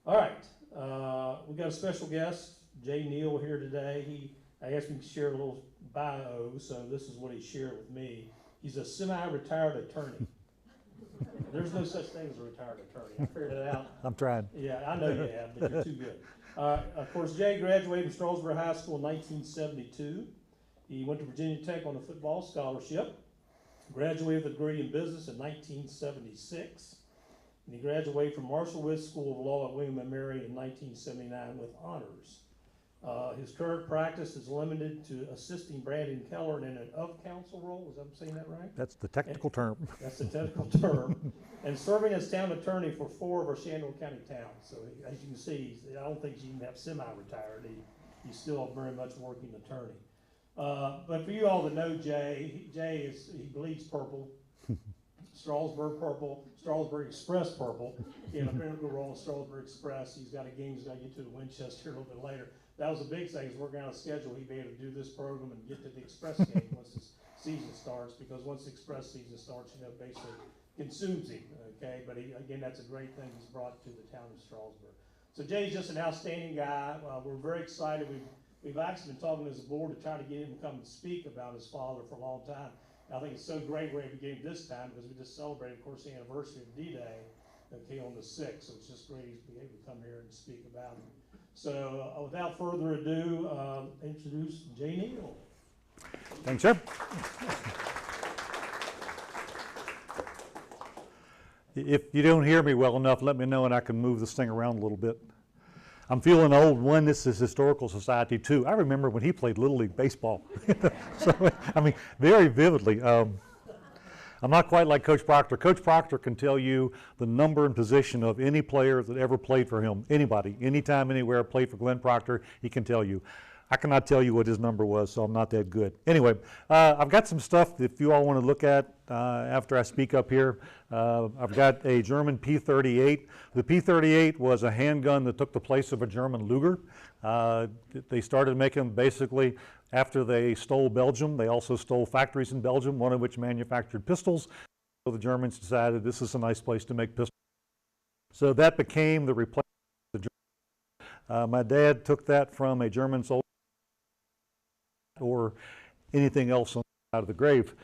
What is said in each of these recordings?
All right, we got a special guest, Neal, here today. I asked him to share a little bio, so this is what he shared with me. He's a semi-retired attorney. There's no such thing as a retired attorney. I figured it out. I'm trying. Yeah, I know you have, but you're too good. Of course, Jay graduated from Strasburg High School in 1972. He went to Virginia Tech on a football scholarship. Graduated with a degree in business in 1976. And he graduated from Marshall Witt School of Law at William & Mary in 1979 with honors. His current practice is limited to assisting Brandon Keller in an of-counsel role. I'm saying that right? That's the technical term. That's the technical term. And serving as town attorney for 4 of our Shenandoah County towns. So as you can see, I don't think you can have semi-retired. He's still a very much working attorney. But for you all that know Jay, he bleeds purple. Strasburg purple, Strasburg Express purple, in a critical role in Strasburg Express. He's got a game he's got to get to Winchester here a little bit later. That was a big thing, is working on a schedule. He'd be able to do this program and get to the Express game once the season starts, because once the Express season starts, basically consumes him, okay? But again, that's a great thing he's brought to the town of Strasburg. So Jay's just an outstanding guy. We're very excited. We've actually been talking as a board to try to get him to come and speak about his father for a long time. I think it's so great we're able to get him this time, because we just celebrated, of course, the anniversary of D-Day, okay, on the 6th. So it's just great he's able to come here and speak about him. So without further ado, introduce Neal. Thanks, sir. If you don't hear me well enough, let me know and I can move this thing around a little bit. I'm feeling old. One, this is Historical Society. 2, I remember when he played Little League Baseball. So, I mean, very vividly. I'm not quite like Coach Proctor. Coach Proctor can tell you the number and position of any player that ever played for him. Anybody, anytime, anywhere, played for Glenn Proctor, he can tell you. I cannot tell you what his number was, so I'm not that good. Anyway, I've got some stuff if you all want to look at after I speak up here. I've got a German P-38. The P-38 was a handgun that took the place of a German Luger. They started making them basically after they stole Belgium. They also stole factories in Belgium, one of which manufactured pistols. So the Germans decided this is a nice place to make pistols. So that became the replacement of the German. My dad took that from a German soldier or anything else on the side of the grave.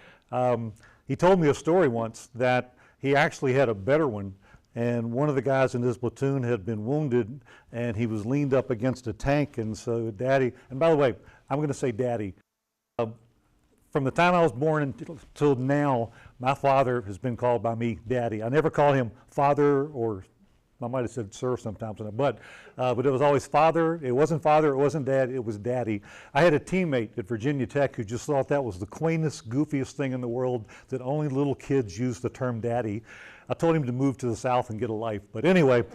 He told me a story once that he actually had a better one, and one of the guys in his platoon had been wounded and he was leaned up against a tank, and so Daddy, and by the way, I'm going to say Daddy. From the time I was born until now, my father has been called by me Daddy. I never called him Father, or I might have said sir sometimes, but it was always Father. It wasn't Father, it wasn't Dad, it was Daddy. I had a teammate at Virginia Tech who just thought that was the quaintest, goofiest thing in the world, that only little kids use the term Daddy. I told him to move to the South and get a life, but anyway,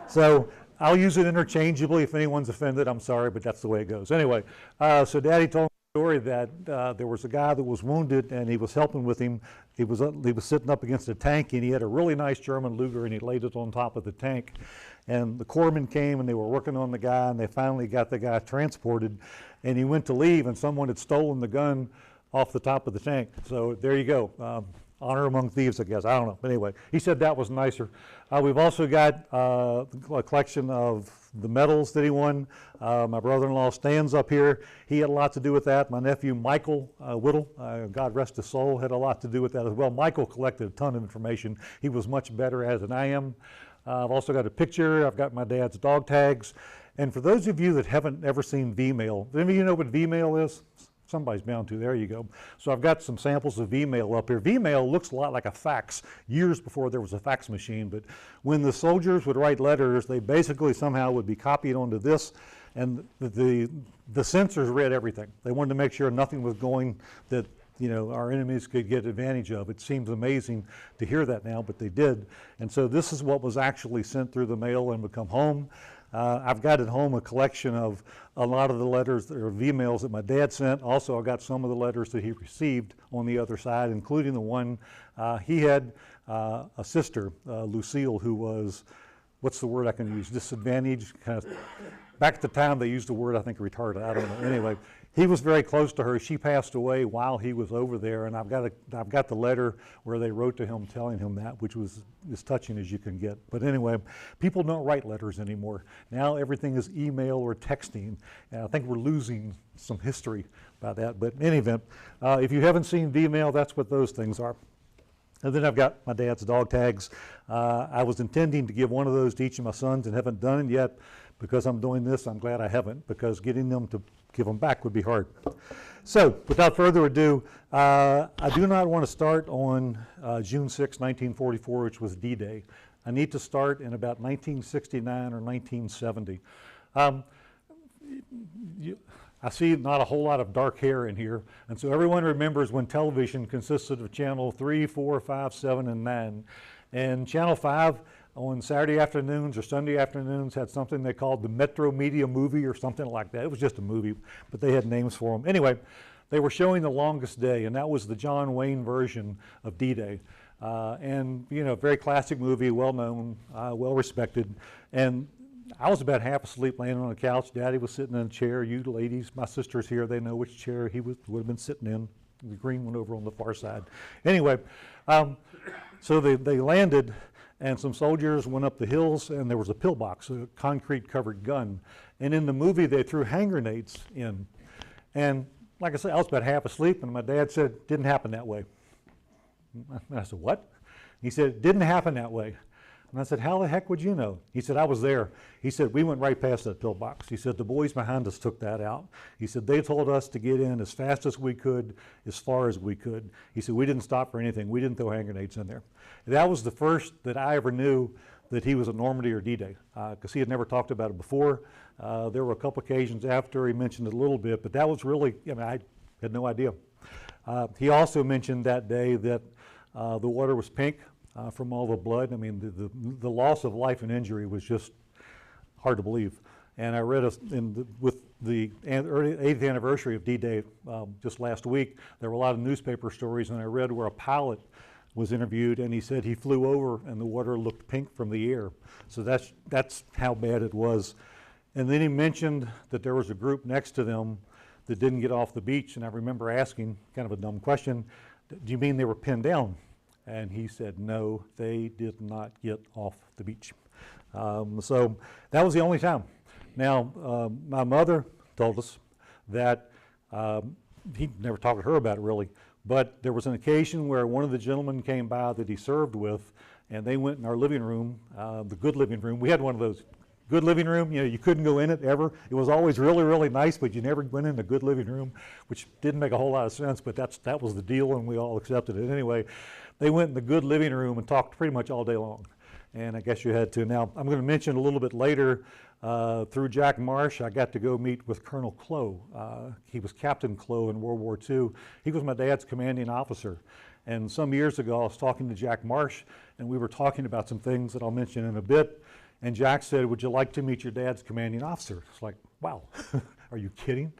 so I'll use it interchangeably. If anyone's offended, I'm sorry, but that's the way it goes. Anyway, so Daddy told me a story that there was a guy that was wounded and he was helping with him. He was sitting up against a tank, and he had a really nice German Luger, and he laid it on top of the tank. And the corpsmen came and they were working on the guy, and they finally got the guy transported, and he went to leave and someone had stolen the gun off the top of the tank. So there you go. Honor among thieves, I guess. I don't know. But anyway, he said that was nicer. We've also got a collection of the medals that he won. My brother-in-law Stan's up here. He had a lot to do with that. My nephew Michael Whittle, God rest his soul, had a lot to do with that as well. Michael collected a ton of information. He was much better at it than I am. I've also got a picture. I've got my dad's dog tags. And for those of you that haven't ever seen V-mail, does any of you know what V-mail is? Somebody's bound to. There you go. So I've got some samples of V-mail up here. V-mail looks a lot like a fax, years before there was a fax machine, but when the soldiers would write letters, they basically somehow would be copied onto this, and the censors read everything. They wanted to make sure nothing was going that our enemies could get advantage of. It seems amazing to hear that now, but they did. And so this is what was actually sent through the mail and would come home. I've got at home a collection of a lot of the letters or V-mails that my dad sent. Also, I've got some of the letters that he received on the other side, including the one he had a sister, Lucille, who was, what's the word I can use, disadvantaged. Kind of, back at the time they used the word, I think, retarded. I don't know. Anyway, he was very close to her. She passed away while he was over there, and I've got the letter where they wrote to him telling him that, which was as touching as you can get. But anyway, people don't write letters anymore. Now everything is email or texting, and I think we're losing some history by that. But in any event, if you haven't seen V-mail, that's what those things are. And then I've got my dad's dog tags. I was intending to give one of those to each of my sons and haven't done it yet. Because I'm doing this, I'm glad I haven't, because getting them to give them back would be hard. So, without further ado, I do not want to start on June 6, 1944, which was D-Day. I need to start in about 1969 or 1970. I see not a whole lot of dark hair in here, and so everyone remembers when television consisted of channel 3, 4, 5, 7, and 9. And channel 5 on Saturday afternoons or Sunday afternoons had something they called the Metro Media Movie or something like that. It was just a movie, but they had names for them. Anyway, they were showing The Longest Day, and that was the John Wayne version of D-Day. And, you know, very classic movie, well-known, well-respected. And I was about half asleep laying on the couch. Daddy was sitting in a chair. You ladies, my sister's here, they know which chair he would have been sitting in. The green one over on the far side. Anyway, so they landed, and some soldiers went up the hills, and there was a pillbox, a concrete-covered gun. And in the movie, they threw hand grenades in. And like I said, I was about half asleep, and my dad said, it didn't happen that way. And I said, what? He said, it didn't happen that way. And I said, how the heck would you know? He said, I was there. He said, we went right past that pillbox. He said, the boys behind us took that out. He said, they told us to get in as fast as we could, as far as we could. He said, we didn't stop for anything. We didn't throw hand grenades in there. And that was the first that I ever knew that he was at Normandy or D-Day, because he had never talked about it before. There were a couple occasions after he mentioned it a little bit, but that was really, I mean, I had no idea. He also mentioned that day that the water was pink. From all the blood. I mean, the loss of life and injury was just hard to believe. And I read with the 8th anniversary of D-Day just last week, there were a lot of newspaper stories, and I read where a pilot was interviewed, and he said he flew over and the water looked pink from the air. So that's how bad it was. And then he mentioned that there was a group next to them that didn't get off the beach, and I remember asking, kind of a dumb question, do you mean they were pinned down? And he said, no, they did not get off the beach. So that was the only time. Now, my mother told us that he never talked to her about it really, but there was an occasion where one of the gentlemen came by that he served with, and they went in our living room, the good living room. We had one of those good living room, you know, you couldn't go in it ever. It was always really, really nice, but you never went in a good living room, which didn't make a whole lot of sense, but that was the deal, and we all accepted it. Anyway, they went in the good living room and talked pretty much all day long, and I guess you had to. Now, I'm going to mention a little bit later, through Jack Marsh, I got to go meet with Colonel Clow. He was Captain Clow in World War II. He was my dad's commanding officer. And some years ago, I was talking to Jack Marsh, and we were talking about some things that I'll mention in a bit. And Jack said, would you like to meet your dad's commanding officer? It's like, wow, are you kidding?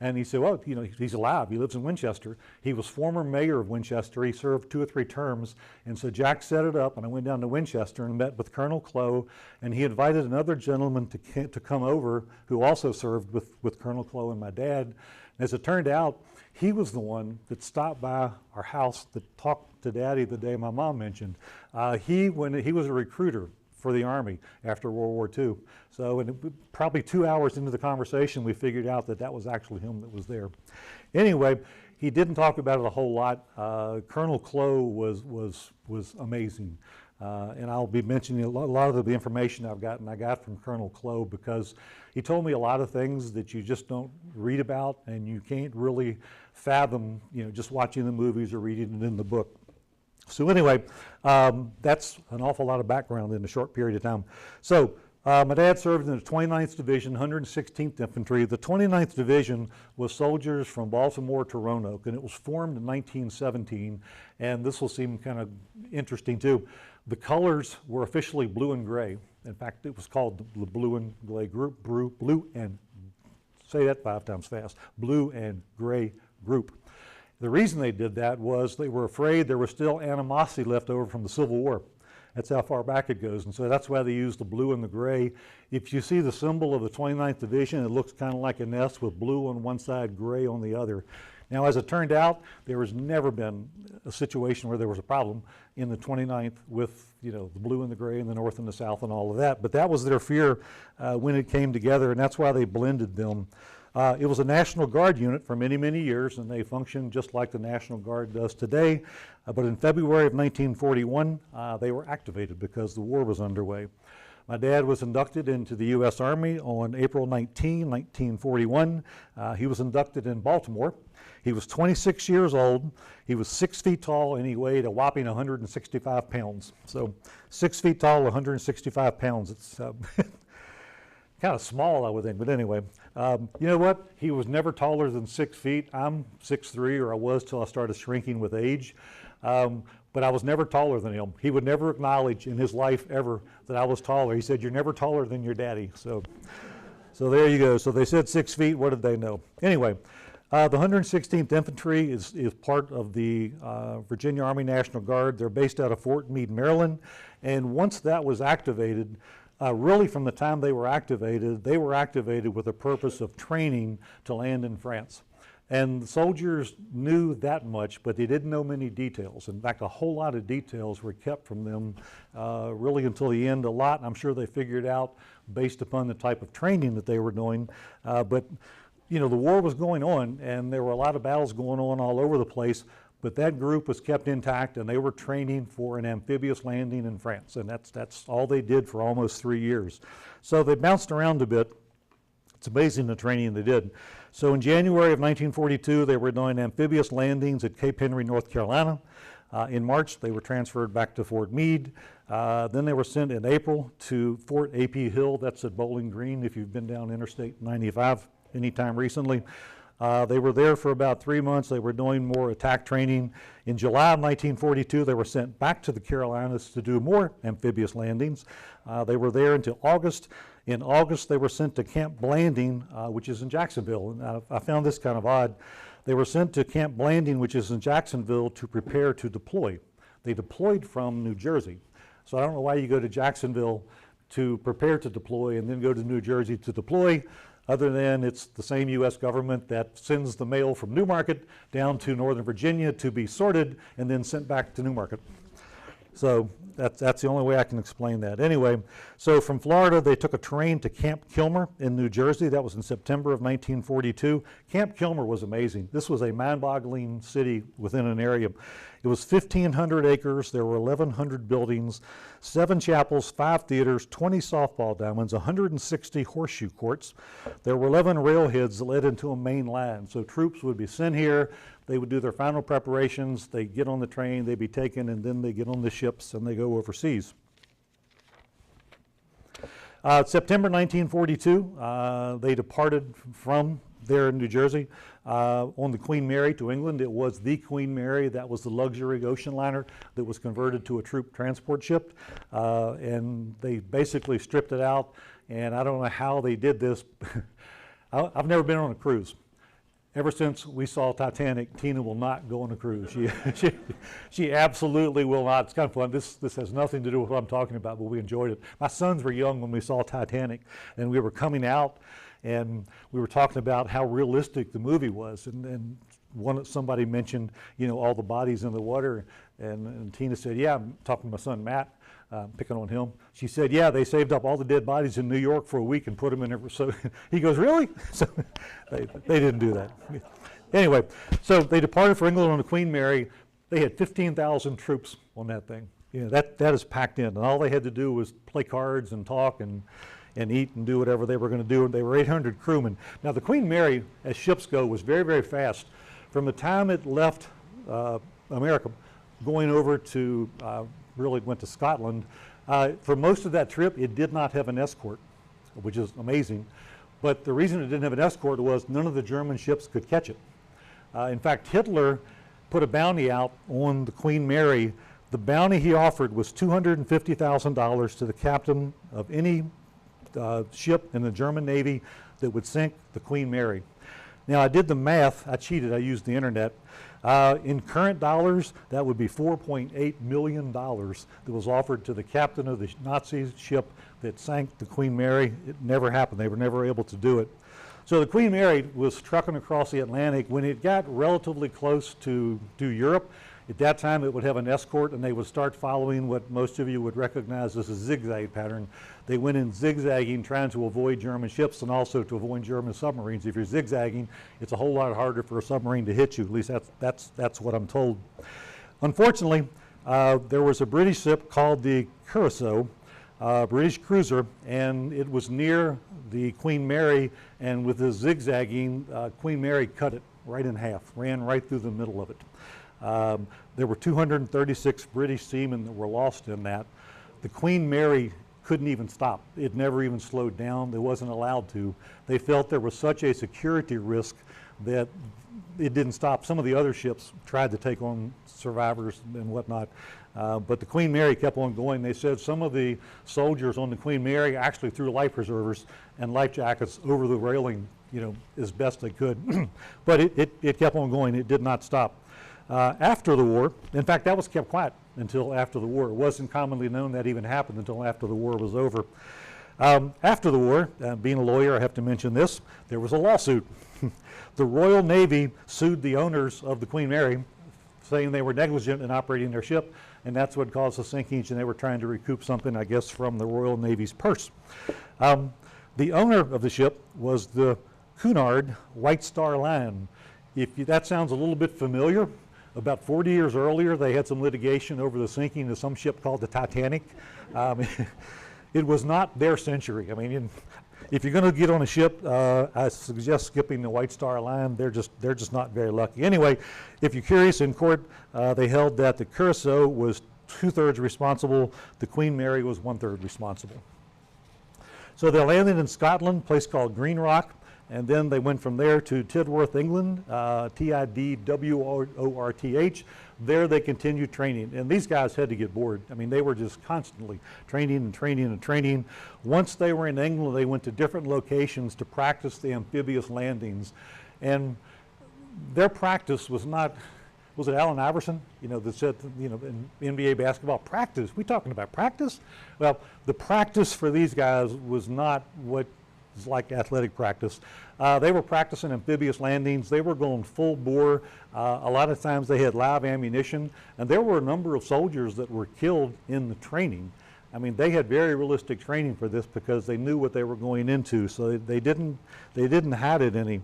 And he said, well, you know, he's alive. He lives in Winchester. He was former mayor of Winchester. He served 2 or 3 terms. And so Jack set it up, and I went down to Winchester and met with Colonel Clow, and he invited another gentleman to come over who also served with Colonel Clow and my dad. As it turned out, he was the one that stopped by our house that talked to Daddy the day my mom mentioned. He was a recruiter for the Army after World War II. So probably 2 hours into the conversation, we figured out that was actually him that was there. Anyway, he didn't talk about it a whole lot. Colonel Clow was amazing. And I'll be mentioning a lot of the information I got from Colonel Clow, because he told me a lot of things that you just don't read about and you can't really fathom, you know, just watching the movies or reading it in the book. So anyway, that's an awful lot of background in a short period of time. So my dad served in the 29th Division, 116th Infantry. The 29th Division was soldiers from Baltimore to Roanoke, and it was formed in 1917, and this will seem kind of interesting too. The colors were officially blue and gray. In fact, it was called the Blue and Gray Group, Blue and, say that 5 times fast, Blue and Gray Group. The reason they did that was they were afraid there was still animosity left over from the Civil War. That's how far back it goes. And so that's why they use the blue and the gray. If you see the symbol of the 29th Division, it looks kind of like an S with blue on one side, gray on the other. Now, as it turned out, there has never been a situation where there was a problem in the 29th with, you know, the blue and the gray and the north and the south and all of that. But that was their fear when it came together, and that's why they blended them. It was a National Guard unit for many, many years, and they functioned just like the National Guard does today. But in February of 1941, they were activated because the war was underway. My dad was inducted into the U.S. Army on April 19, 1941. He was inducted in Baltimore. He was 26 years old. He was 6 feet tall, and he weighed a whopping 165 pounds. So 6 feet tall, 165 pounds. It's kind of small, I would think, but anyway. You know what? He was never taller than 6 feet. I'm 6'3", or I was till I started shrinking with age. But I was never taller than him. He would never acknowledge in his life ever that I was taller. He said, "You're never taller than your daddy." So there you go. So they said 6 feet. What did they know? Anyway, the 116th Infantry is part of the Virginia Army National Guard. They're based out of Fort Meade, Maryland. And once that was activated, really from the time they were activated with the purpose of training to land in France. And the soldiers knew that much, but they didn't know many details. In fact, a whole lot of details were kept from them really until the end. A lot, I'm sure they figured out based upon the type of training that they were doing. But, you know, the war was going on, and there were a lot of battles going on all over the place. But that group was kept intact, and they were training for an amphibious landing in France. And that's all they did for almost 3 years. So they bounced around a bit. It's amazing the training they did. So in January of 1942, they were doing amphibious landings at Cape Henry, North Carolina. In March, they were transferred back to Fort Meade. Then they were sent in April to Fort A.P. Hill. That's at Bowling Green, if you've been down Interstate 95 anytime recently. They were there for about 3 months. They were doing more attack training. In July of 1942, they were sent back to the Carolinas to do more amphibious landings. They were there until August. In August, they were sent to Camp Blanding, which is in Jacksonville. And I found this kind of odd. They were sent to Camp Blanding, which is in Jacksonville, to prepare to deploy. They deployed from New Jersey. So I don't know why you go to Jacksonville to prepare to deploy and then go to New Jersey to deploy, other than it's the same U.S. government that sends the mail from Newmarket down to Northern Virginia to be sorted and then sent back to Newmarket. So that's the only way I can explain that. Anyway, so from Florida, they took a train to Camp Kilmer in New Jersey. That was in September of 1942. Camp Kilmer was amazing. This was a mind-boggling city within an area. It was 1,500 acres. There were 1,100 buildings, 7 chapels, 5 theaters, 20 softball diamonds, 160 horseshoe courts. There were 11 railheads that led into a main line. So troops would be sent here. They would do their final preparations. They get on the train, they'd be taken, and then they get on the ships and they go overseas. September 1942, they departed from there in New Jersey on the Queen Mary to England. It was the Queen Mary. That was the luxury ocean liner that was converted to a troop transport ship. And they basically stripped it out. And I don't know how they did this. I've never been on a cruise. Ever since we saw Titanic, Tina will not go on a cruise. She absolutely will not. It's kind of fun. This has nothing to do with what I'm talking about, but we enjoyed it. My sons were young when we saw Titanic, and we were coming out, and we were talking about how realistic the movie was. And somebody mentioned, you know, all the bodies in the water, and Tina said, "Yeah," I'm talking to my son Matt. Picking on him. She said, "Yeah, they saved up all the dead bodies in New York for a week and put them in there." So he goes, "Really?" So they didn't do that. Anyway, so they departed for England on the Queen Mary. They had 15,000 troops on that thing. You know, that is packed in, and all they had to do was play cards and talk and eat and do whatever they were going to do. And they were 800 crewmen. Now the Queen Mary, as ships go, was very, very fast. From the time it left America, going over to really went to Scotland. For most of that trip, it did not have an escort, which is amazing. But the reason it didn't have an escort was none of the German ships could catch it. In fact, Hitler put a bounty out on the Queen Mary. The bounty he offered was $250,000 to the captain of any ship in the German Navy that would sink the Queen Mary. Now, I did the math. I cheated. I used the internet. In current dollars, that would be $4.8 million that was offered to the captain of the Nazi ship that sank the Queen Mary. It never happened. They were never able to do it. So the Queen Mary was trucking across the Atlantic. When it got relatively close to Europe, at that time it would have an escort, and they would start following what most of you would recognize as a zigzag pattern. They went in zigzagging, trying to avoid German ships and also to avoid German submarines. If you're zigzagging, it's a whole lot harder for a submarine to hit you. At least that's what I'm told. Unfortunately, there was a British ship called the Curacao, British cruiser, and it was near the Queen Mary, and with the zigzagging, Queen Mary cut it right in half, ran right through the middle of it. There were 236 British seamen that were lost in that. The Queen Mary couldn't even stop. It never even slowed down. They wasn't allowed to. They felt there was such a security risk that it didn't stop. Some of the other ships tried to take on survivors and whatnot, but the Queen Mary kept on going. They said some of the soldiers on the Queen Mary actually threw life preservers and life jackets over the railing, you know, as best they could. But it kept on going. It did not stop. After the war, in fact, that was kept quiet until after the war. It wasn't commonly known that even happened until after the war was over. After the war, being a lawyer, I have to mention this, there was a lawsuit. The Royal Navy sued the owners of the Queen Mary, saying they were negligent in operating their ship, and that's what caused the sinking, and they were trying to recoup something, I guess, from the Royal Navy's purse. The owner of the ship was the Cunard White Star Line. That sounds a little bit familiar. About 40 years earlier, they had some litigation over the sinking of some ship called the Titanic. It was not their century. I mean, if you're going to get on a ship, I suggest skipping the White Star Line. They're just not very lucky. Anyway, if you're curious, in court, they held that the Curacao was 2/3 responsible. The Queen Mary was 1/3 responsible. So they landed in Scotland, a place called Green Rock. And then they went from there to Tidworth, England, Tidworth. There they continued training. And these guys had to get bored. I mean, they were just constantly training and training and training. Once they were in England, they went to different locations to practice the amphibious landings. And their practice was not, was it Allen Iverson, you know, that said, you know, in NBA basketball, practice. We talking about practice? Well, the practice for these guys was not what is like athletic practice. They were practicing amphibious landings. They were going full bore. A lot of times they had live ammunition, and there were a number of soldiers that were killed in the training. I mean, they had very realistic training for this because they knew what they were going into, so they didn't hide it any.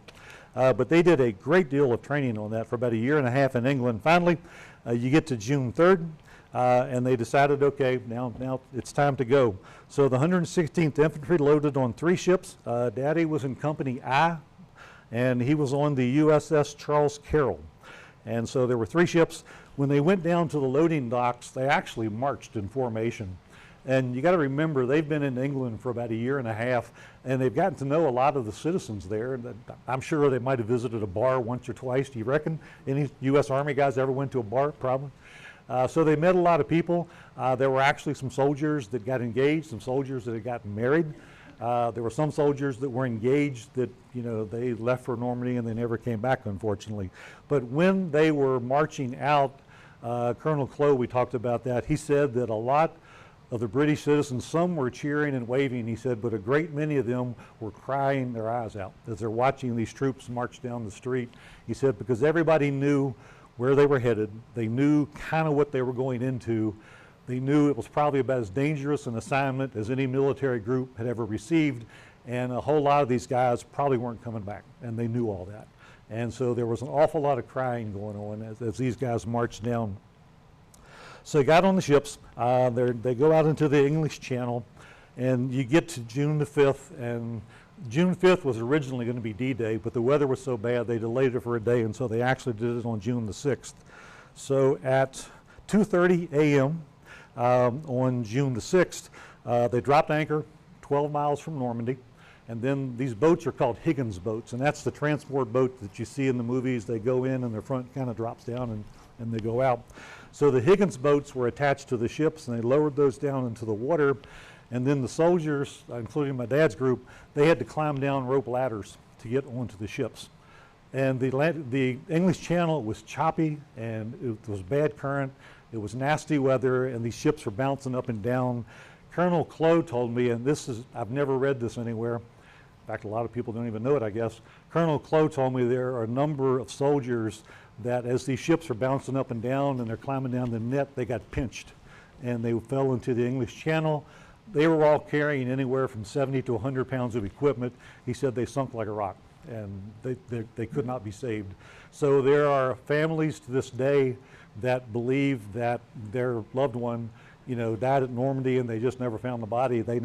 But they did a great deal of training on that for about 1.5 years in England. Finally, you get to June 3rd, and they decided, okay, now it's time to go. So the 116th Infantry loaded on 3 ships. Daddy was in Company I, and he was on the USS Charles Carroll. And so there were 3 ships. When they went down to the loading docks, they actually marched in formation. And you got to remember, they've been in England for about 1.5 years, and they've gotten to know a lot of the citizens there. And I'm sure they might have visited a bar once or twice. Do you reckon any U.S. Army guys ever went to a bar? Probably. So they met a lot of people. There were actually some soldiers that got engaged, some soldiers that had gotten married. There were some soldiers that were engaged that, you know, they left for Normandy and they never came back, unfortunately. But when they were marching out, Colonel Clow, we talked about that, he said that a lot of the British citizens, some were cheering and waving, he said, but a great many of them were crying their eyes out as they're watching these troops march down the street. He said, because everybody knew where they were headed. They knew kind of what they were going into. They knew it was probably about as dangerous an assignment as any military group had ever received, and a whole lot of these guys probably weren't coming back, and they knew all that. And so there was an awful lot of crying going on as these guys marched down. So they got on the ships. They go out into the English Channel, and you get to June the 5th, and June 5th was originally going to be D-Day, but the weather was so bad they delayed it for a day, and so they actually did it on June the 6th. So at 2:30 a.m. On June the 6th, they dropped anchor 12 miles from Normandy, and then these boats are called Higgins boats, and that's the transport boat that you see in the movies. They go in and their front kind of drops down and they go out. So the Higgins boats were attached to the ships, and they lowered those down into the water. And then the soldiers, including my dad's group, they had to climb down rope ladders to get onto the ships. And the English Channel was choppy, and it was bad current. It was nasty weather, and these ships were bouncing up and down. Colonel Clow told me, and I've never read this anywhere. In fact, a lot of people don't even know it, I guess. Colonel Clow told me there are a number of soldiers that as these ships are bouncing up and down and they're climbing down the net, they got pinched and they fell into the English Channel. They were all carrying anywhere from 70 to 100 pounds of equipment. He said they sunk like a rock and they could not be saved. So there are families to this day that believe that their loved one, you know, died at Normandy and they just never found the body. They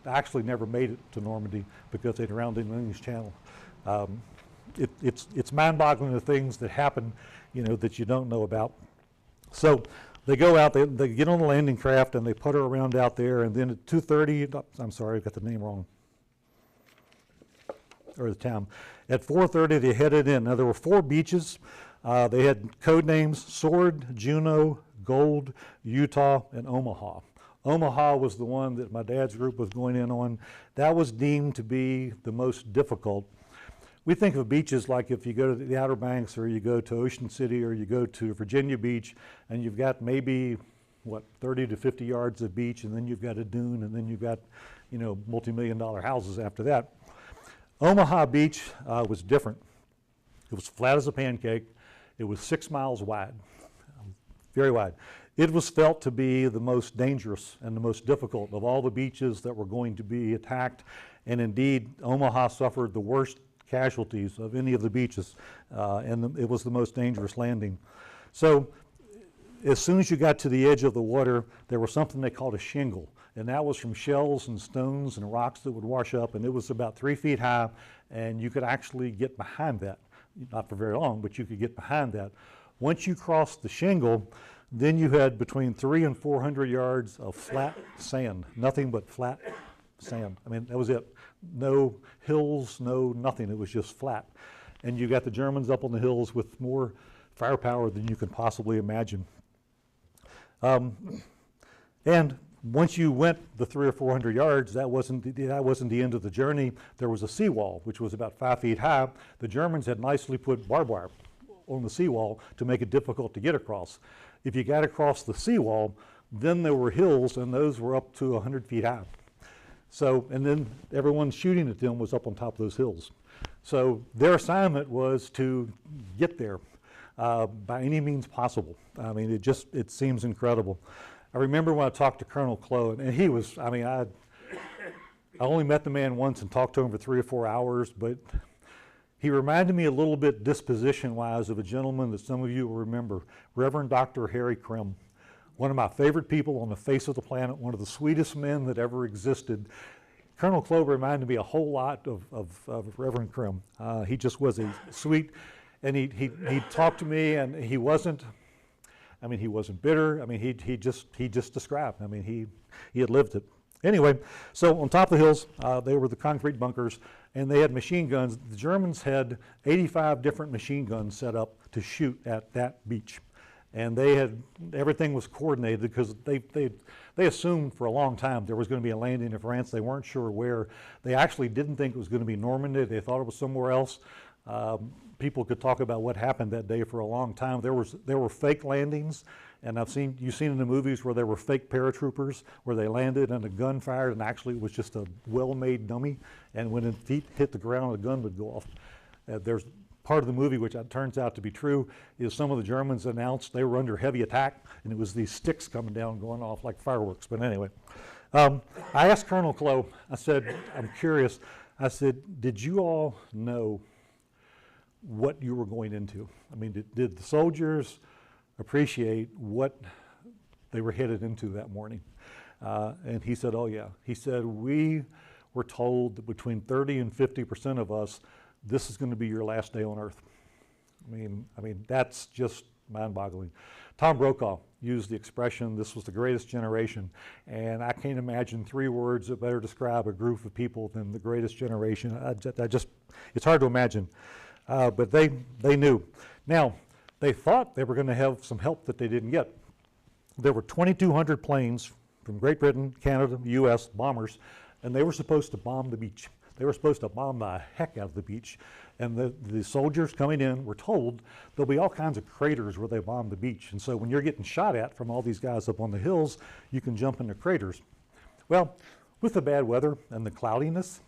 actually never made it to Normandy because they drowned in the English Channel. It's mind-boggling, the things that happen, you know, that you don't know about. So they go out, they get on the landing craft and they putter around out there, and then at 2:30, I'm sorry, I got the name wrong, or the time. At 4:30 they headed in. Now there were 4 beaches. They had code names: Sword, Juneau, Gold, Utah, and Omaha. Omaha was the one that my dad's group was going in on. That was deemed to be the most difficult. We think of beaches like if you go to the Outer Banks or you go to Ocean City or you go to Virginia Beach and you've got maybe, 30 to 50 yards of beach, and then you've got a dune, and then you've got, you know, multi-million-dollar houses after that. Omaha Beach was different. It was flat as a pancake. It was 6 miles wide, very wide. It was felt to be the most dangerous and the most difficult of all the beaches that were going to be attacked, and indeed Omaha suffered the worst casualties of any of the beaches, and it was the most dangerous landing. So as soon as you got to the edge of the water, there was something they called a shingle, and that was from shells and stones and rocks that would wash up, and it was about 3 feet high, and you could actually get behind that. Not for very long, but you could get behind that. Once you crossed the shingle, then you had between 300 and 400 yards of flat sand, nothing but flat sand. I mean, that was it. No hills, no nothing. It was just flat. And you got the Germans up on the hills with more firepower than you can possibly imagine. And once you went the 300 or 400 yards, that wasn't the end of the journey. There was a seawall, which was about 5 feet high. The Germans had nicely put barbed wire on the seawall to make it difficult to get across. If you got across the seawall, then there were hills, and those were up to 100 feet high. So, and then everyone shooting at them was up on top of those hills. So their assignment was to get there by any means possible. I mean, it seems incredible. I remember when I talked to Colonel Clow, and he was, I mean, I only met the man once and talked to him for 3 or 4 hours, but he reminded me a little bit disposition-wise of a gentleman that some of you will remember, Reverend Dr. Harry Krim. One of my favorite people on the face of the planet, one of the sweetest men that ever existed. Colonel Clow reminded me a whole lot of Reverend Krim. He just was a sweet, and he talked to me, and he wasn't bitter. I mean, he just described. I mean, he had lived it. Anyway, so on top of the hills, they were the concrete bunkers, and they had machine guns. The Germans had 85 different machine guns set up to shoot at that beach. And everything was coordinated because they assumed for a long time there was going to be a landing in France. They weren't sure where. They actually didn't think it was going to be Normandy. They thought it was somewhere else. People could talk about what happened that day for a long time. There were fake landings, and you've seen in the movies where there were fake paratroopers where they landed and a gun fired, and actually it was just a well-made dummy. And when the feet hit the ground, the gun would go off. There's part of the movie, which turns out to be true, is some of the Germans announced they were under heavy attack, and it was these sticks coming down going off like fireworks. But anyway, I asked Colonel Clow, I said, I'm curious, I said, did you all know what you were going into? I mean, did the soldiers appreciate what they were headed into that morning? And he said, oh yeah. He said, we were told that between 30 and 50% of us, this is going to be your last day on earth. I mean, that's just mind-boggling. Tom Brokaw used the expression, this was the greatest generation, and I can't imagine 3 words that better describe a group of people than the greatest generation. It's hard to imagine, but they knew. Now, they thought they were going to have some help that they didn't get. There were 2,200 planes from Great Britain, Canada, U.S., bombers, and they were supposed to bomb the beach. They were supposed to bomb the heck out of the beach. And the soldiers coming in were told there'll be all kinds of craters where they bomb the beach. And so when you're getting shot at from all these guys up on the hills, you can jump into craters. Well, with the bad weather and the cloudiness,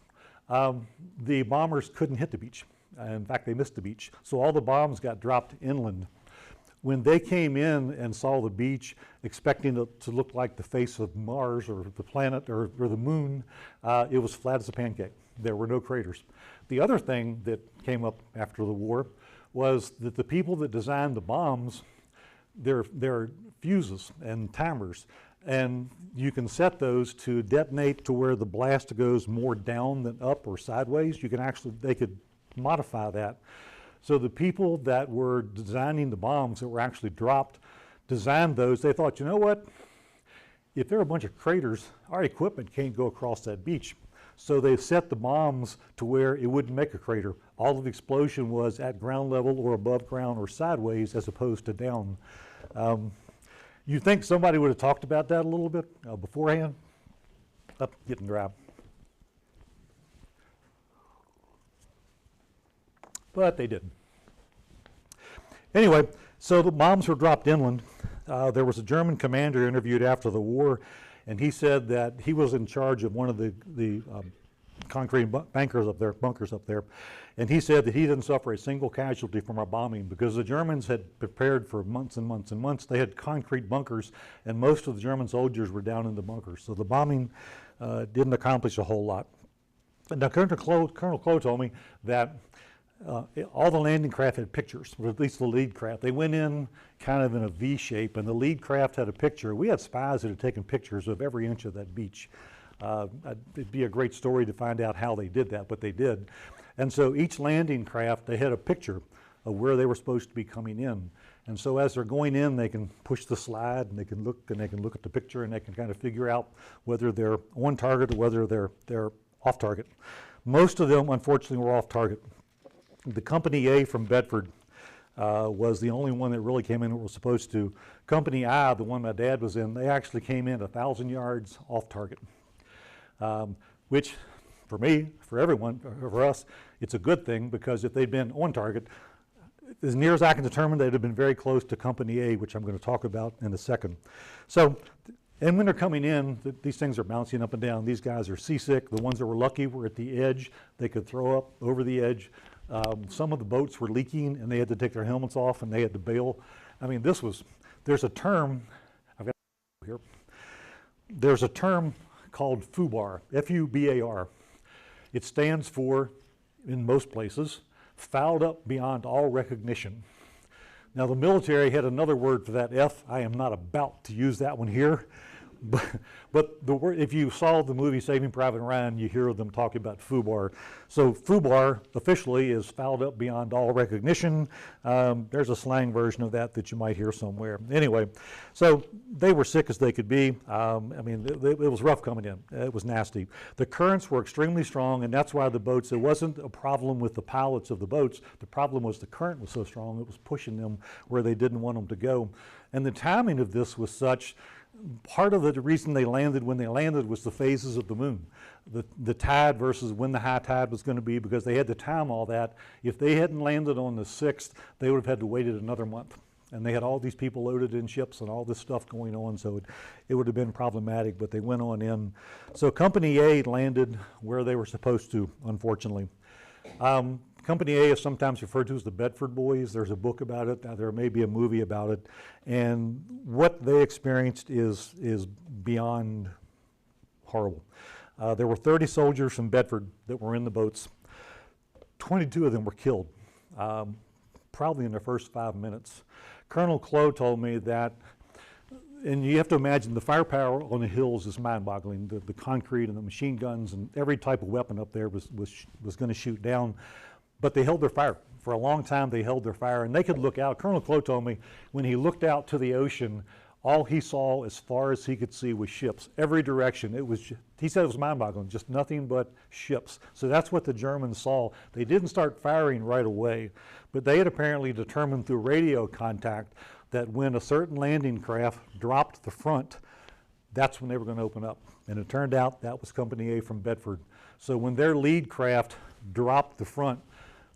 the bombers couldn't hit the beach. In fact, they missed the beach. So all the bombs got dropped inland. When they came in and saw the beach, expecting it to look like the face of Mars or the planet or the moon, it was flat as a pancake. There were no craters. The other thing that came up after the war was that the people that designed the bombs, they're fuses and timers, and you can set those to detonate to where the blast goes more down than up or sideways. You can actually, they could modify that. So the people that were designing the bombs that were actually dropped designed those. They thought, you know what? If there are a bunch of craters, our equipment can't go across that beach. So they set the bombs to where it wouldn't make a crater. All of the explosion was at ground level or above ground or sideways as opposed to down. You think somebody would have talked about that a little bit beforehand? Up, getting dry. But they didn't. Anyway, so the bombs were dropped inland. There was a German commander interviewed after the war, and he said that he was in charge of one of the concrete bunkers up there, and he said that he didn't suffer a single casualty from our bombing because the Germans had prepared for months and months and months. They had concrete bunkers, and most of the German soldiers were down in the bunkers, so the bombing didn't accomplish a whole lot. And now Colonel Clow told me that all the landing craft had pictures, or at least the lead craft. They went in kind of in a V shape, and the lead craft had a picture. We had spies that had taken pictures of every inch of that beach. It'd be a great story to find out how they did that, but they did. And so each landing craft, they had a picture of where they were supposed to be coming in. And so as they're going in, they can push the slide, and they can look at the picture, and they can kind of figure out whether they're on target or whether they're off target. Most of them, unfortunately, were off target. The Company A from Bedford was the only one that really came in that was supposed to. Company I, the one my dad was in, they actually came in 1,000 yards off target, which for me, for everyone, for us, it's a good thing because if they'd been on target, as near as I can determine, they'd have been very close to Company A, which I'm going to talk about in a second. So, and when they're coming in, these things are bouncing up and down. These guys are seasick. The ones that were lucky were at the edge. They could throw up over the edge. Some of the boats were leaking and they had to take their helmets off and they had to bail. I mean, there's a term, I've got here. There's a term called FUBAR, F-U-B-A-R. It stands for, in most places, fouled up beyond all recognition. Now the military had another word for that F. I am not about to use that one here. But the word, if you saw the movie Saving Private Ryan, you hear them talking about FUBAR. So FUBAR officially is fouled up beyond all recognition. There's a slang version of that you might hear somewhere. Anyway, so they were sick as they could be. I mean, it was rough coming in. It was nasty. The currents were extremely strong, and that's why the boats, it wasn't a problem with the pilots of the boats. The problem was the current was so strong, it was pushing them where they didn't want them to go. And the timing of this was such. Part of the reason they landed when they landed was the phases of the moon. The tide versus when the high tide was going to be, because they had to time all that. If they hadn't landed on the 6th, they would have had to wait another month. And they had all these people loaded in ships and all this stuff going on, so it would have been problematic, but they went on in. So Company A landed where they were supposed to, unfortunately. Company A is sometimes referred to as the Bedford Boys. There's a book about it. There may be a movie about it. And what they experienced is beyond horrible. There were 30 soldiers from Bedford that were in the boats. 22 of them were killed, probably in the first 5 minutes. Colonel Clow told me that, and you have to imagine the firepower on the hills is mind-boggling. The concrete and the machine guns and every type of weapon up there was going to shoot down. But they held their fire. For a long time, they held their fire, and they could look out. Colonel Clow told me when he looked out to the ocean, all he saw as far as he could see was ships, every direction. He said it was mind-boggling, just nothing but ships. So that's what the Germans saw. They didn't start firing right away, but they had apparently determined through radio contact that when a certain landing craft dropped the front, that's when they were going to open up. And it turned out that was Company A from Bedford. So when their lead craft dropped the front,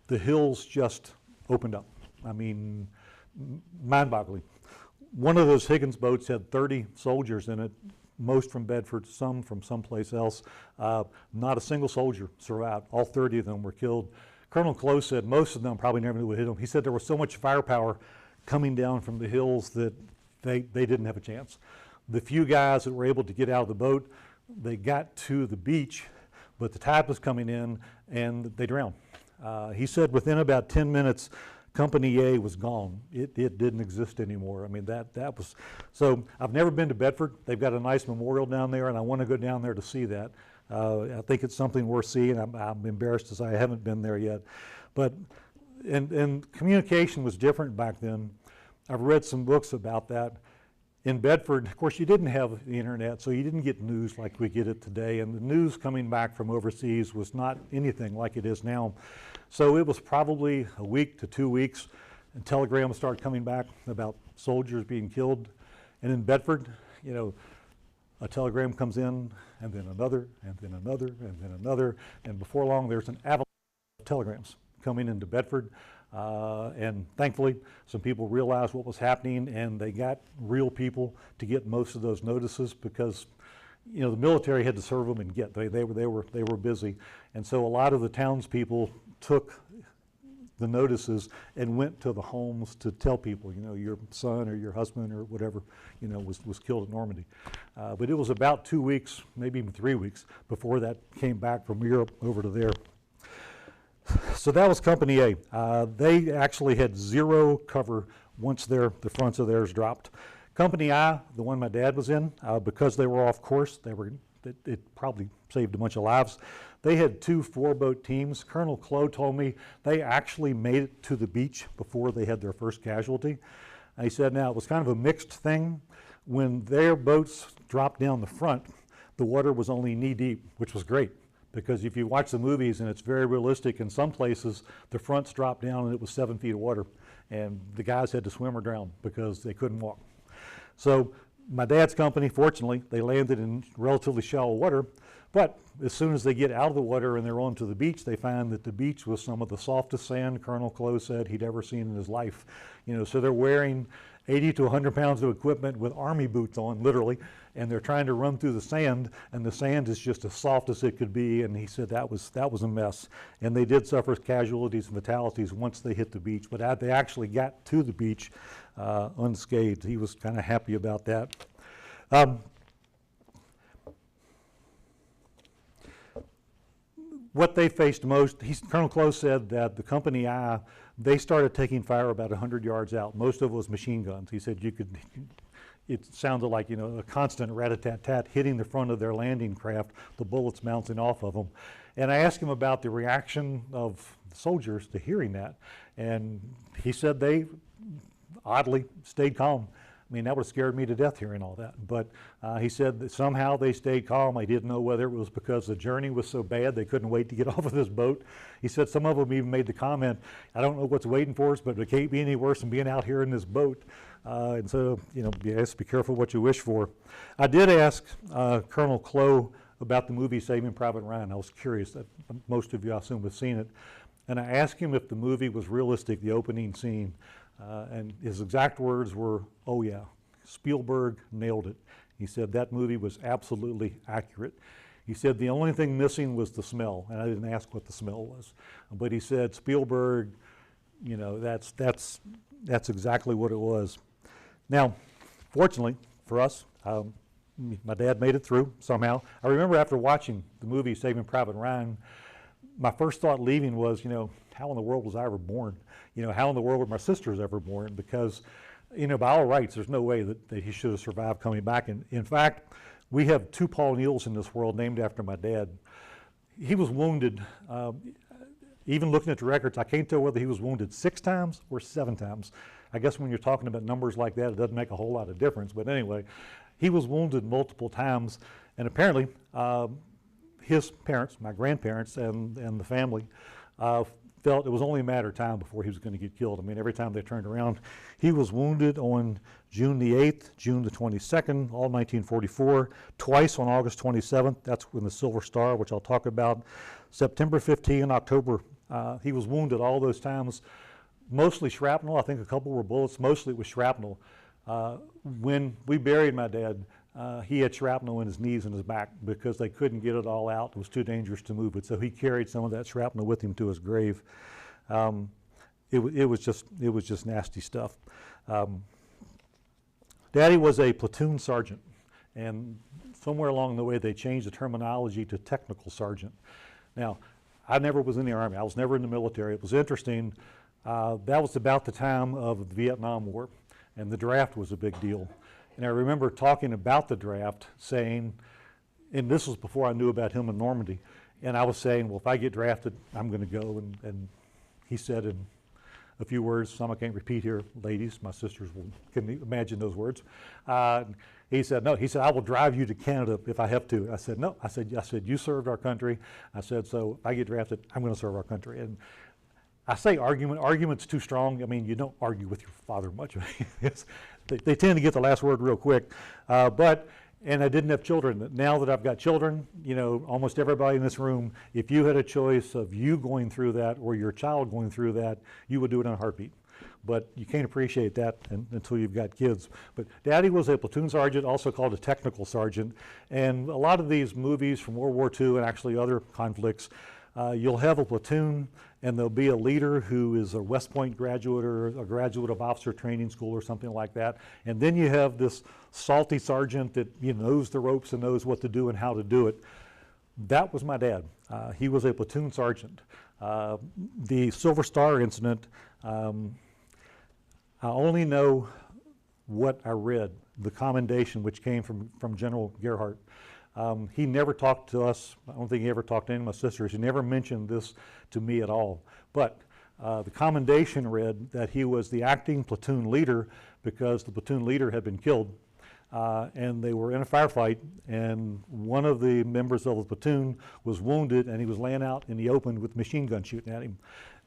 the hills just opened up. I mean, mind-boggling. One of those Higgins boats had 30 soldiers in it, most from Bedford, some from someplace else. Not a single soldier survived. All 30 of them were killed. Colonel Close said most of them probably never would hit them. He said there was so much firepower coming down from the hills that they didn't have a chance. The few guys that were able to get out of the boat, they got to the beach, but the tide was coming in and they drowned. He said within about 10 minutes, Company A was gone. It didn't exist anymore. I mean, that was, so I've never been to Bedford. They've got a nice memorial down there, and I want to go down there to see that. I think it's something worth seeing. I'm embarrassed to say I haven't been there yet. But, and communication was different back then. I've read some books about that. In Bedford, of course, you didn't have the internet, so you didn't get news like we get it today, and the news coming back from overseas was not anything like it is now. So it was probably a week to 2 weeks, and telegrams started coming back about soldiers being killed. And in Bedford, you know, a telegram comes in, and then another, and then another, and then another, and before long there's an avalanche of telegrams coming into Bedford. And thankfully, some people realized what was happening, and they got real people to get most of those notices because, you know, the military had to serve them and get. They were busy, and so a lot of the townspeople took the notices and went to the homes to tell people, you know, your son or your husband or whatever, you know, was killed at Normandy. But it was about 2 weeks, maybe even 3 weeks, before that came back from Europe over to there. So that was Company A. They actually had zero cover once the fronts of theirs dropped. Company I, the one my dad was in, because they were off course, it probably saved a bunch of lives. They had 2 4-boat teams. Colonel Clow told me they actually made it to the beach before they had their first casualty. And he said now it was kind of a mixed thing. When their boats dropped down the front, the water was only knee deep, which was great. Because if you watch the movies, and it's very realistic, in some places the fronts dropped down and it was 7 feet of water, and the guys had to swim or drown because they couldn't walk. So my dad's company, fortunately, they landed in relatively shallow water, but as soon as they get out of the water and they're onto the beach, they find that the beach was some of the softest sand Colonel Close said he'd ever seen in his life. You know, so they're wearing 80 to 100 pounds of equipment with army boots on, literally, and they're trying to run through the sand, and the sand is just as soft as it could be, and he said that was a mess. And they did suffer casualties and fatalities once they hit the beach, but they actually got to the beach unscathed. He was kind of happy about that. What they faced most, Colonel Close said that the Company I, they started taking fire about 100 yards out. Most of it was machine guns. He said it sounded like, you know, a constant rat-a-tat-tat hitting the front of their landing craft, the bullets bouncing off of them. And I asked him about the reaction of the soldiers to hearing that, and he said they oddly stayed calm. I mean, that would have scared me to death hearing all that. But he said that somehow they stayed calm. I didn't know whether it was because the journey was so bad they couldn't wait to get off of this boat. He said some of them even made the comment, I don't know what's waiting for us, but it can't be any worse than being out here in this boat. And so, you know, yes, be careful what you wish for. I did ask Colonel Clow about the movie Saving Private Ryan. I was curious. That most of you, I assume, have seen it. And I asked him if the movie was realistic, the opening scene. And his exact words were, oh yeah, Spielberg nailed it. He said that movie was absolutely accurate. He said the only thing missing was the smell, and I didn't ask what the smell was. But he said Spielberg, you know, that's exactly what it was. Now, fortunately for us, my dad made it through somehow. I remember after watching the movie Saving Private Ryan, my first thought leaving was, you know, how in the world was I ever born? You know, how in the world were my sisters ever born? Because, you know, by all rights, there's no way that he should have survived coming back. And in fact, we have 2 Paul Neals in this world named after my dad. He was wounded, even looking at the records, I can't tell whether he was wounded 6 times or 7 times. I guess when you're talking about numbers like that, it doesn't make a whole lot of difference. But anyway, he was wounded multiple times. And apparently, his parents, my grandparents and the family, felt it was only a matter of time before he was going to get killed. I mean, every time they turned around, he was wounded on June the 8th, June the 22nd, all 1944, twice on August 27th. That's when the Silver Star, which I'll talk about, September 15, October. He was wounded all those times, mostly shrapnel. I think a couple were bullets. Mostly it was shrapnel. When we buried my dad, he had shrapnel in his knees and his back because they couldn't get it all out. It was too dangerous to move it. So he carried some of that shrapnel with him to his grave. It was just nasty stuff. Daddy was a platoon sergeant, and somewhere along the way they changed the terminology to technical sergeant. Now, I never was in the Army. I was never in the military. It was interesting. That was about the time of the Vietnam War, and the draft was a big deal. And I remember talking about the draft, saying, and this was before I knew about him in Normandy, and I was saying, well, if I get drafted, I'm going to go. And he said in a few words, some I can't repeat here, ladies, my sisters can imagine those words. He said, no, he said, I will drive you to Canada if I have to. I said, no, I said, you served our country. I said, so if I get drafted, I'm going to serve our country. And I say argument's too strong. I mean, you don't argue with your father much. They tend to get the last word real quick. And I didn't have children. Now that I've got children, you know, almost everybody in this room, if you had a choice of you going through that or your child going through that, you would do it in a heartbeat. But you can't appreciate that until you've got kids. But Daddy was a platoon sergeant, also called a technical sergeant. And a lot of these movies from World War II and actually other conflicts, you'll have a platoon and there'll be a leader who is a West Point graduate or a graduate of officer training school or something like that. And then you have this salty sergeant that knows the ropes and knows what to do and how to do it. That was my dad. He was a platoon sergeant. The Silver Star incident, I only know what I read, the commendation which came from General Gerhardt. He never talked to us. I don't think he ever talked to any of my sisters. He never mentioned this to me at all. But the commendation read that he was the acting platoon leader because the platoon leader had been killed. And they were in a firefight, and one of the members of the platoon was wounded, and he was laying out in the open with machine gun shooting at him.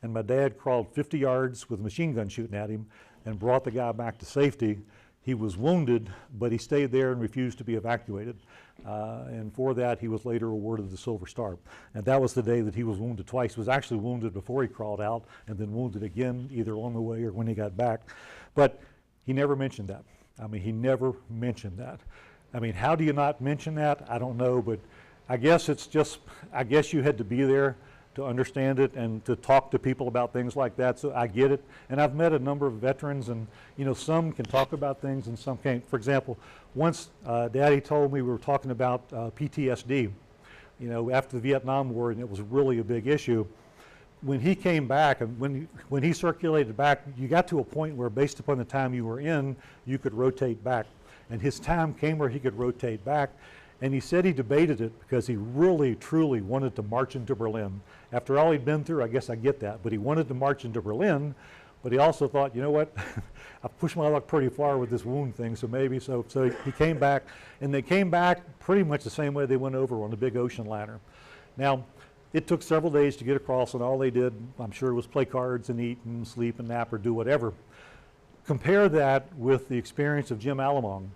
And my dad crawled 50 yards with a machine gun shooting at him and brought the guy back to safety. He was wounded, but he stayed there and refused to be evacuated. And for that, he was later awarded the Silver Star. And that was the day that he was wounded twice. He was actually wounded before he crawled out and then wounded again, either on the way or when he got back. But he never mentioned that. I mean, he never mentioned that. I mean, how do you not mention that? I don't know, but I guess it's just, I guess you had to be there to understand it and to talk to people about things like that. So I get it. And I've met a number of veterans, and some can talk about things and some can't. For example, once Daddy told me, we were talking about PTSD, after the Vietnam War, and it was really a big issue. When he came back, and when he circulated back, you got to a point where based upon the time you were in, you could rotate back. And his time came where he could rotate back. And he said he debated it because he really, truly wanted to march into Berlin. After all he'd been through, I guess I get that, but he wanted to march into Berlin, but he also thought, you know what, I've pushed my luck pretty far with this wound thing, so maybe, so he came back, and they came back pretty much the same way they went over on the big ocean liner. Now, it took several days to get across, and all they did, I'm sure, was play cards and eat and sleep and nap or do whatever. Compare that with the experience of Jim Alamong.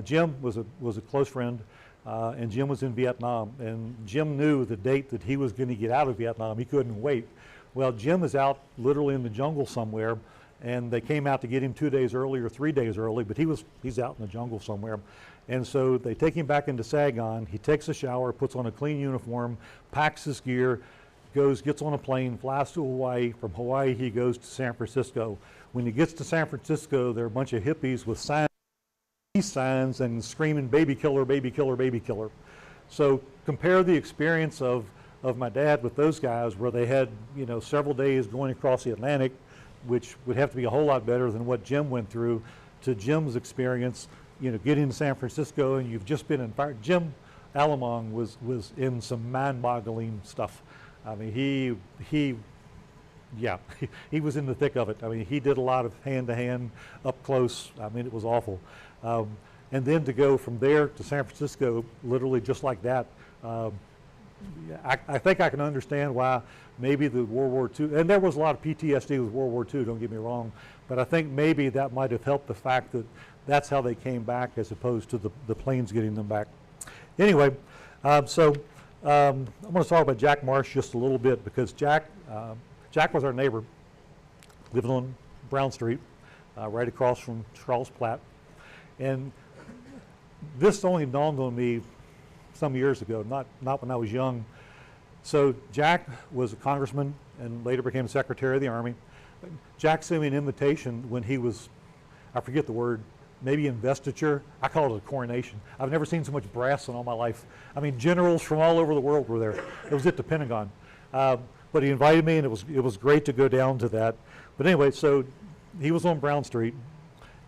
Jim was a close friend. And Jim was in Vietnam, and Jim knew the date that he was going to get out of Vietnam. He couldn't wait. Well, Jim is out literally in the jungle somewhere, and they came out to get him 2 days early or 3 days early, but he's out in the jungle somewhere. And so they take him back into Saigon. He takes a shower, puts on a clean uniform, packs his gear, gets on a plane, flies to Hawaii. From Hawaii, he goes to San Francisco. When he gets to San Francisco, there are a bunch of hippies with signs and screaming, baby killer, baby killer, baby killer. So compare the experience of my dad with those guys, where they had several days going across the Atlantic, which would have to be a whole lot better than what Jim went through, to Jim's experience getting to San Francisco, and you've just been in fire. Jim Alamong was in some mind-boggling stuff. I mean, he was in the thick of it. I mean, he did a lot of hand-to-hand, up close. I mean, it was awful. And then to go from there to San Francisco, literally just like that, I think I can understand why maybe the World War II, and there was a lot of PTSD with World War II, don't get me wrong, but I think maybe that might have helped the fact that that's how they came back as opposed to the planes getting them back. Anyway, I'm going to talk about Jack Marsh just a little bit because Jack was our neighbor, living on Brown Street, right across from Charles Platt. And this only dawned on me some years ago, not when I was young. So Jack was a congressman and later became Secretary of the Army. Jack sent me an invitation when he was, I forget the word, maybe investiture. I call it a coronation. I've never seen so much brass in all my life. I mean, generals from all over the world were there. It was at the Pentagon. But he invited me, and it was great to go down to that. But anyway, so he was on Brown Street,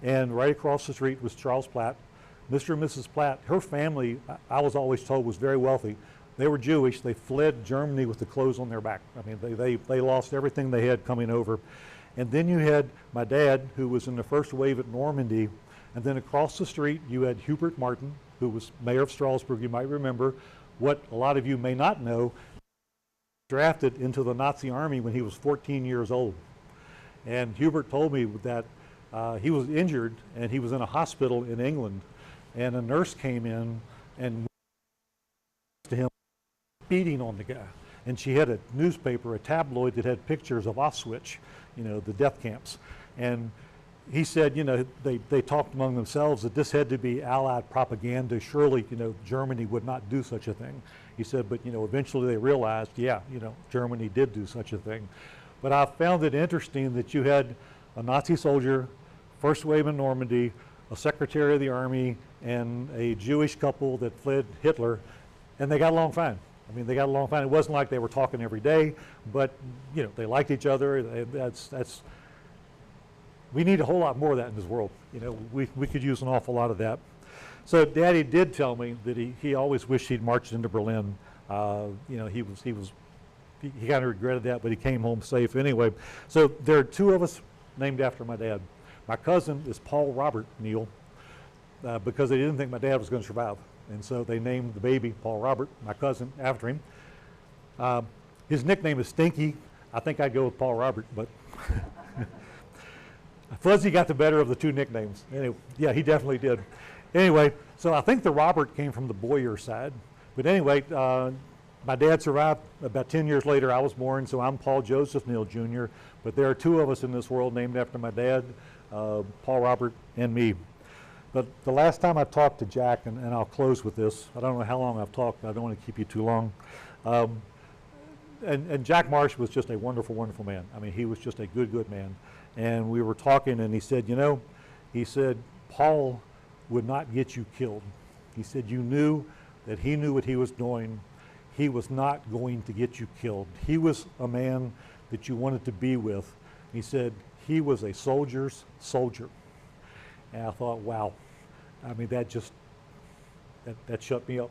and right across the street was Charles Platt. Mr. and Mrs. Platt, her family, I was always told, was very wealthy. They were Jewish. They fled Germany with the clothes on their back. I mean, they lost everything they had coming over. And then you had my dad, who was in the first wave at Normandy. And then across the street, you had Hubert Martin, who was mayor of Strasburg. You might remember. What a lot of you may not know, drafted into the Nazi army when he was 14 years old. And Hubert told me that he was injured and he was in a hospital in England. And a nurse came in and to him, beating on the guy. And she had a newspaper, a tabloid that had pictures of Auschwitz, the death camps. And he said, they talked among themselves that this had to be Allied propaganda. Surely, Germany would not do such a thing. He said, but, eventually they realized, yeah, Germany did do such a thing. But I found it interesting that you had a Nazi soldier, first wave in Normandy, a Secretary of the Army, and a Jewish couple that fled Hitler, and they got along fine. I mean, they got along fine. It wasn't like they were talking every day, but, they liked each other. We need a whole lot more of that in this world. We could use an awful lot of that. So Daddy did tell me that he always wished he'd marched into Berlin. He kind of regretted that, but he came home safe anyway. So there are two of us named after my dad. My cousin is Paul Robert Neal because they didn't think my dad was going to survive. And so they named the baby Paul Robert, my cousin, after him. His nickname is Stinky. I think I'd go with Paul Robert, but Fuzzy got the better of the two nicknames. Anyway, yeah, he definitely did. Anyway, so I think the Robert came from the Boyer side. But anyway, my dad survived. About 10 years later, I was born, so I'm Paul Joseph Neal Jr. But there are two of us in this world named after my dad, Paul Robert and me. But the last time I talked to Jack, and I'll close with this, I don't know how long I've talked, but I don't want to keep you too long. And Jack Marsh was just a wonderful, wonderful man. I mean, he was just a good, good man. And we were talking, and he said, Paul would not get you killed. He said, you knew that he knew what he was doing. He was not going to get you killed. He was a man that you wanted to be with. He said, he was a soldier's soldier. And I thought, wow. I mean, that shut me up.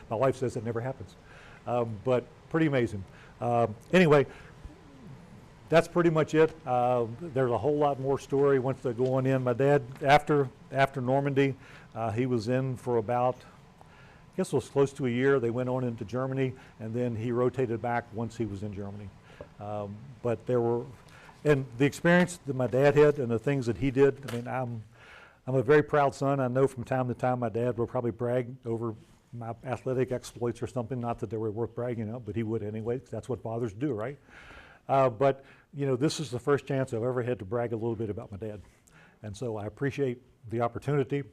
My wife says it never happens. But pretty amazing. Anyway, that's pretty much it. There's a whole lot more story once they go on in. My dad, after Normandy, he was in for about, I guess it was close to a year. They went on into Germany, and then he rotated back once he was in Germany. But there were, and the experience that my dad had and the things that he did, I mean, I'm a very proud son. I know from time to time my dad will probably brag over my athletic exploits or something, not that they were worth bragging of, but he would anyway, 'cause that's what fathers do, right? But this is the first chance I've ever had to brag a little bit about my dad. And so I appreciate the opportunity.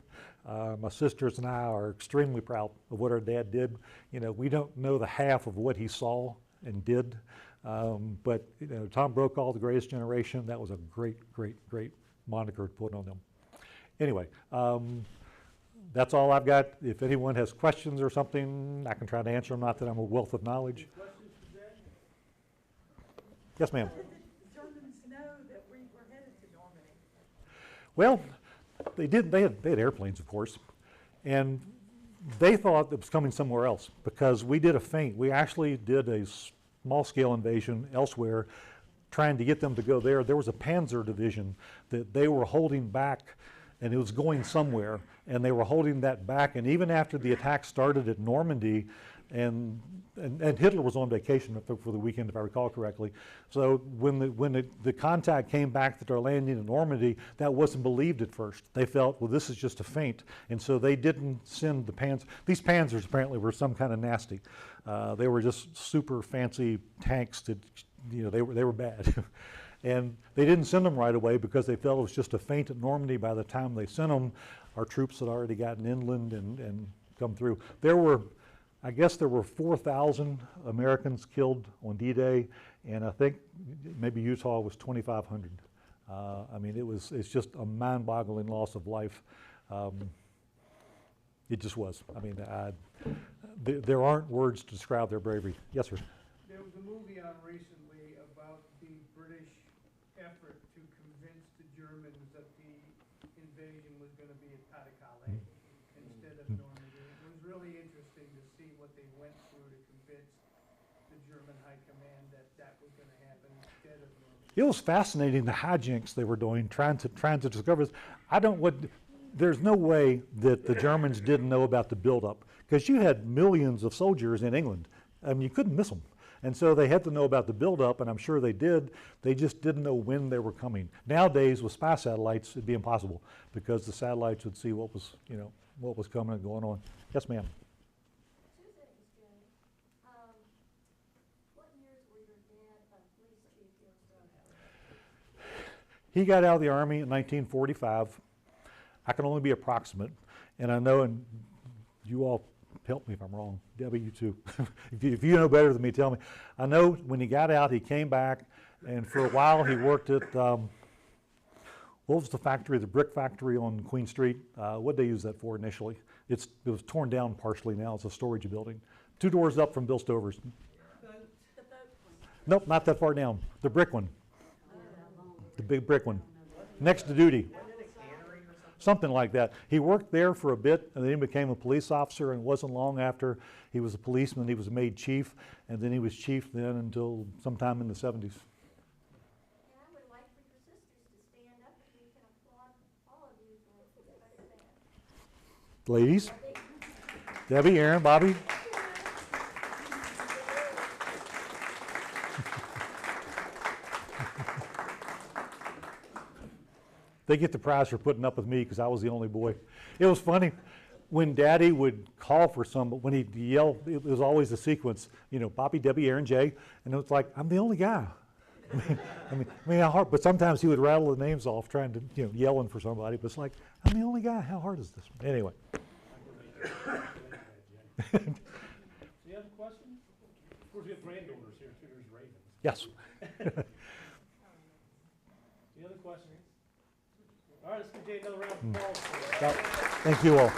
My sisters and I are extremely proud of what our dad did. We don't know the half of what he saw and did, but Tom Brokaw, the greatest generation, that was a great, great, great moniker to put on them. Anyway, that's all I've got. If anyone has questions or something, I can try to answer them, not that I'm a wealth of knowledge. Yes, ma'am. How did the Germans know that we were headed to Normandy? Well, they did. They had airplanes, of course, and they thought it was coming somewhere else because we did a feint. We actually did a small-scale invasion elsewhere, trying to get them to go there. There was a Panzer division that they were holding back, and it was going somewhere, and they were holding that back. And even after the attack started at Normandy, and Hitler was on vacation for the weekend, if I recall correctly. So when the contact came back that they're landing in Normandy, that wasn't believed at first. They felt, well, this is just a feint, and so they didn't send the Panzers. These Panzers apparently were some kind of nasty. They were just super fancy tanks that, you know, they were bad. And they didn't send them right away because they felt it was just a feint at Normandy. By the time they sent them, our troops had already gotten inland and come through. I guess there were 4,000 Americans killed on D-Day, and I think maybe Utah was 2,500. I mean, it's just a mind-boggling loss of life. It just was. I mean, there aren't words to describe their bravery. Yes, sir. There was a movie on recently about the British effort to convince the Germans that the invasion was going to be at Pas-de-Calais instead of Normandy. It was really interesting to see what they went through to convince the German high command that that was going to happen instead of Normandy. It was fascinating, the hijinks they were doing, trying to discover this. There's no way that the Germans didn't know about the buildup, because you had millions of soldiers in England. I mean, you couldn't miss them. And so they had to know about the buildup, and I'm sure they did. They just didn't know when they were coming. Nowadays, with spy satellites, it'd be impossible, because the satellites would see what was, you know, what was coming and going on. Yes, ma'am. Two things, Jay. What years were your dad a police chief here in Strasburg? He got out of the Army in 1945. I can only be approximate, and I know, and you all help me if I'm wrong. Debbie, you too. if you know better than me, tell me. I know when he got out, he came back, and for a while he worked at, what was the factory, the brick factory on Queen Street? What did they use that for initially? It was torn down partially now. It's a storage building. 2 doors up from Bill Stover's. The boat one. Nope, not that far down. The brick one. The big brick one. Next to duty. Something like that. He worked there for a bit, and then he became a police officer, and it wasn't long after he was a policeman, he was made chief, and then he was chief then until sometime in the 70s. And I would like for your sisters to stand up and we can applaud all of you for that. Ladies, Debbie, Aaron, Bobby. They get the prize for putting up with me because I was the only boy. It was funny when Daddy would call for somebody, when he'd yell, it was always a sequence, you know, Bobby, Debbie, Aaron, Jay, and it was like, I'm the only guy. I mean, how hard, but sometimes he would rattle the names off trying to, you know, yelling for somebody, but it's like, I'm the only guy, how hard is this? Anyway. Any other questions? Of course, we have granddaughters here too, there's Ravens. Yes. Any other questions? All right, let's give Jay another round of applause. Thank you all.